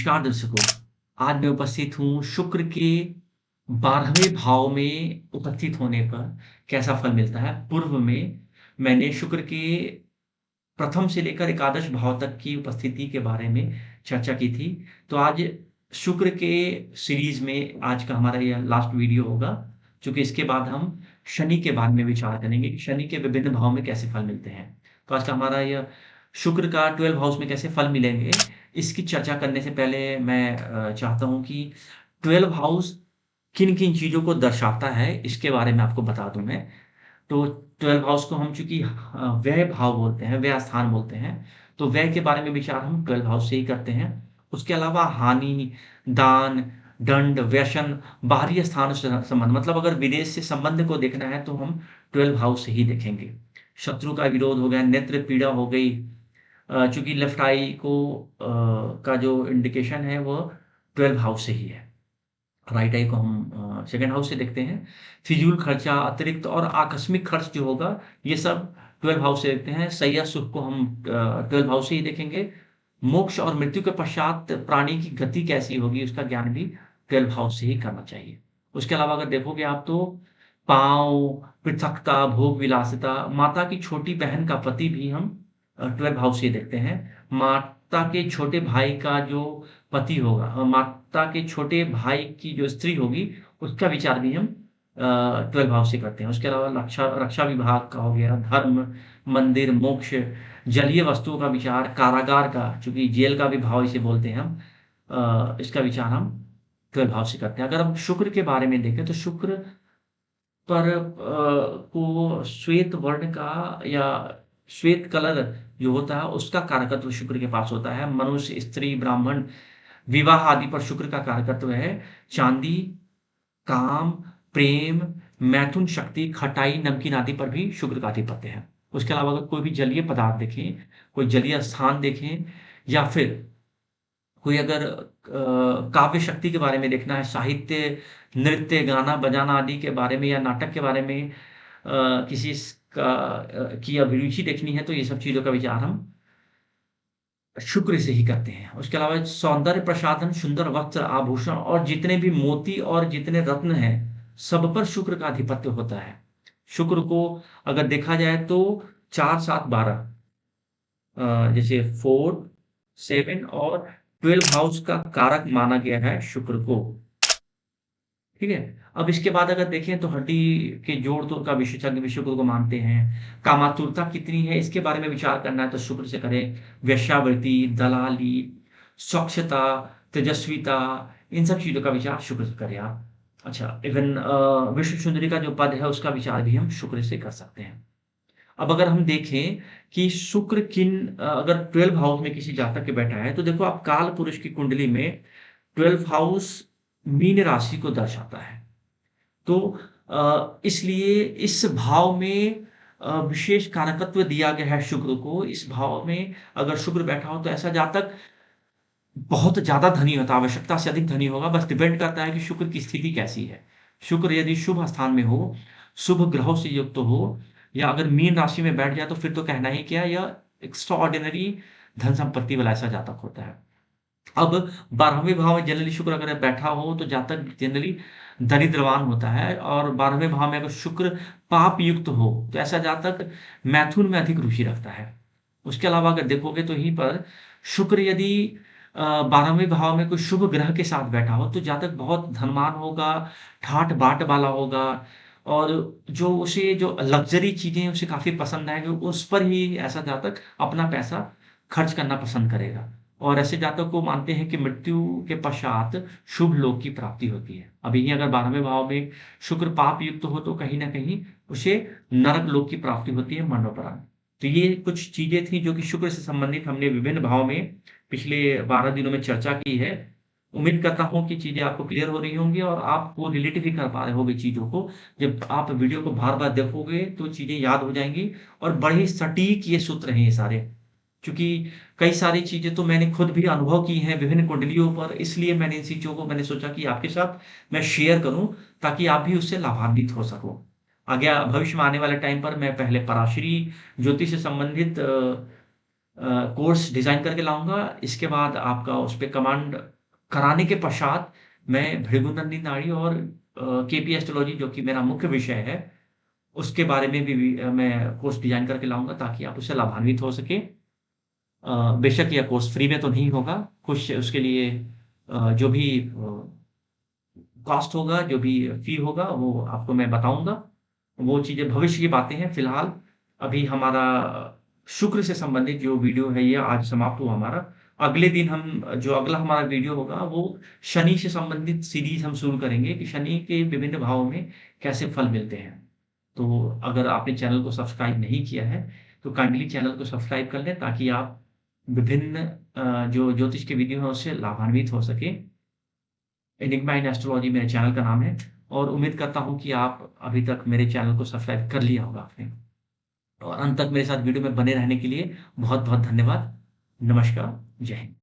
नमस्कार दर्शकों, आज मैं उपस्थित हूँ शुक्र के 12वें भाव में उपस्थित होने पर कैसा फल मिलता है। पूर्व में मैंने शुक्र के प्रथम से लेकर एकादश भाव तक की उपस्थिति के बारे में चर्चा की थी। तो आज शुक्र के सीरीज़ में आज का हमारा यह लास्ट वीडियो होगा, चूँकि इसके बाद हम शनि के बारे में विचार करेंगे कि शनि के विभिन्न भाव में कैसे फल मिलते हैं। तो आज का हमारा यह शुक्र का 12 हाउस में कैसे फल मिलेंगे, इसकी चर्चा करने से पहले मैं चाहता हूँ कि 12 हाउस किन-किन चीज़ों को दर्शाता है, इसके बारे में आपको बता दूँ मैं। तो 12 हाउस को हम चूँकि व्यय भाव बोलते हैं, व्यय स्थान बोलते हैं, तो व्यय के बारे में विचार हम 12 हाउस से ही करते हैं। उसके अलावा हानि, दान, दंड, व्यसन, बाहरी स्थान से संबंध मतलब अगर विदेश से संबंध को देखना है तो हम 12 हाउस से ही देखेंगे। शत्रु का विरोध हो गया, नेत्र पीड़ा हो गई, चूँकि लेफ्ट आई को का जो इंडिकेशन है वो 12 हाउस से ही है। राइट आई को हम सेकंड हाउस से देखते हैं। फिजूल खर्चा, अतिरिक्त और आकस्मिक खर्च जो होगा, ये सब 12 हाउस से देखते हैं। सैया सुख को हम 12 हाउस से ही देखेंगे। मोक्ष और मृत्यु के पश्चात प्राणी की गति कैसी होगी, उसका ज्ञान भी 12 हाउस से ही करना चाहिए। उसके अलावा अगर देखोगे आप तो पाँव, पृथकता, भोग विलासिता, माता की छोटी बहन का पति भी हम 12 हाउस से ही देखते हैं। माता के छोटे भाई का जो पति होगा माता के छोटे भाई की जो स्त्री होगी, उसका विचार भी हम 12 हाउस से करते हैं। उसके अलावा रक्षा रक्षा विभाग का हो गया, धर्म, मंदिर, मोक्ष, जलीय वस्तुओं का विचार, कारागार का, चूँकि जेल का भी भाव इसे बोलते हैं हम, इसका विचार हम 12 हाउस से करते हैं। अगर हम शुक्र के बारे में देखें तो शुक्र पर को श्वेत वर्ण का या श्वेत कलर जो होता है, उसका कारकत्व शुक्र के पास होता है। मनुष्य, स्त्री, ब्राह्मण, विवाह आदि पर शुक्र का कारकत्व है। चांदी, काम, प्रेम, मैथुन शक्ति, खटाई, नमकीन आदि पर भी शुक्र का आधिपत्य है। उसके अलावा अगर कोई भी जलीय पदार्थ देखें, कोई जलीय स्थान देखें या फिर कोई अगर काव्य शक्ति के बारे में देखना है, साहित्य, नृत्य, गाना, बजाना आदि के बारे में या नाटक के बारे में किसी की अभिरुचि देखनी है, तो ये सब चीज़ों का विचार हम शुक्र से ही करते हैं। उसके अलावा सौंदर्य प्रसाधन, सुंदर वस्त्र, आभूषण और जितने भी मोती और जितने रत्न हैं, सब पर शुक्र का आधिपत्य होता है। शुक्र को अगर देखा जाए तो 4, 7, 12 जैसे 4, 7 और 12 हाउस का कारक माना गया है शुक्र को। ठीक है? अब इसके बाद अगर देखें तो हड्डी के जोड़-तोड़ का विशेषज्ञ भी शुक्र को मानते हैं। कामातुरता कितनी है इसके बारे में विचार करना है तो शुक्र से करें। वेश्यावृत्ति, दलाली, स्वच्छता, तेजस्विता, इन सब चीज़ों का विचार शुक्र से करें आप। अच्छा इवन विश्व सुंदरी का जो पद है उसका विचार भी हम शुक्र से कर सकते हैं। अब अगर हम देखें कि शुक्र अगर 12 हाउस में किसी जातक के बैठा है तो देखो आप काल पुरुष की कुंडली में 12 हाउस मीन राशि को दर्शाता है। तो इसलिए इस भाव में विशेष कारकत्व दिया गया है शुक्र को। इस भाव में अगर शुक्र बैठा हो तो ऐसा जातक बहुत ज़्यादा धनी होता है, आवश्यकता से अधिक धनी होगा, बस डिपेंड करता है कि शुक्र की स्थिति कैसी है। शुक्र यदि शुभ स्थान में हो, शुभ ग्रहों से युक्त हो या अगर मीन राशि में बैठ जाए तो फिर तो कहना ही क्या, यह एक्स्ट्राऑर्डिनरी धन संपत्ति वाला ऐसा जातक होता है। अब 12वें भाव में जनरली शुक्र अगर बैठा हो तो जातक जनरली दरिद्रवान होता है और 12वें भाव में अगर शुक्र पाप युक्त हो तो ऐसा जातक मैथुन में अधिक रुचि रखता है। उसके अलावा अगर देखोगे तो यहीं पर शुक्र यदि 12वें भाव में कोई शुभ ग्रह के साथ बैठा हो तो जातक बहुत धनवान होगा, ठाट-बाट वाला होगा और जो उसे जो लग्ज़री चीज़ें उसे काफ़ी पसंद आएँगी, उस पर ही ऐसा जातक अपना पैसा खर्च करना पसंद करेगा। और ऐसे जातक को मानते हैं कि मृत्यु के पश्चात शुभ लोक की प्राप्ति होती है। अब यहीं अगर 12वें भाव में शुक्र पाप युक्त हो तो कहीं न कहीं उसे नरक लोक की प्राप्ति होती है मरणोपरांत। तो ये कुछ चीज़ें थी जो कि शुक्र से संबंधित हमने विभिन्न भाव में पिछले 12 दिनों में चर्चा की है। उम्मीद करता हूँ कि चीज़ें आपको क्लियर हो रही होंगी और आप वो रिलेट भी कर पा रहे होंगे चीज़ों को। जब आप वीडियो को बार-बार देखोगे तो चीज़ें याद हो जाएँगी और बड़े ही सटीक ये सूत्र हैं ये सारे। क्योंकि कई सारी चीज़ें तो मैंने खुद भी अनुभव की हैं विभिन्न कुंडलियों पर, इसलिए मैंने इन चीज़ों को मैंने सोचा कि आपके साथ मैं शेयर करूँ, ताकि आप भी उससे लाभान्वित हो सको। आगे भविष्य में आने वाले टाइम पर मैं पहले पराशरी ज्योतिष से संबंधित कोर्स डिज़ाइन करके लाऊँगा, इसके बाद आपका उस पे कमांड कराने के पश्चात मैं भृगुनंदी नाड़ी और केपी एस्ट्रोलॉजी जो कि मेरा मुख्य विषय है, उसके बारे में भी मैं कोर्स डिज़ाइन करके लाऊँगा ताकि आप उससे लाभान्वित हो सकें। बेशक यह कोर्स फ्री में तो नहीं होगा, कुछ उसके लिए जो भी कॉस्ट होगा, जो भी फ़ी होगा, वो आपको मैं बताऊँगा। वो चीज़ें भविष्य की बातें हैं, फिलहाल अभी हमारा शुक्र से संबंधित जो वीडियो है, ये आज समाप्त हुआ हमारा। अगले दिन हम जो अगला हमारा वीडियो होगा, वो शनि से संबंधित सीरीज़ हम शुरू करेंगे कि शनि के विभिन्न भावों में कैसे फल मिलते हैं। तो अगर आपने चैनल को सब्सक्राइब नहीं किया है, तो काइंडली चैनल को सब्सक्राइब कर लें ताकि आप विभिन्न जो ज्योतिष के वीडियो हैं, उससे लाभान्वित हो सकें। एनिग्मा इन एस्ट्रोलॉजी मेरे चैनल का नाम है और उम्मीद करता हूँ कि आप अभी तक मेरे चैनल को सब्सक्राइब कर लिया होगा आपने। और अंत तक मेरे साथ वीडियो में बने रहने के लिए बहुत-बहुत धन्यवाद। नमस्कार, जय हिंद।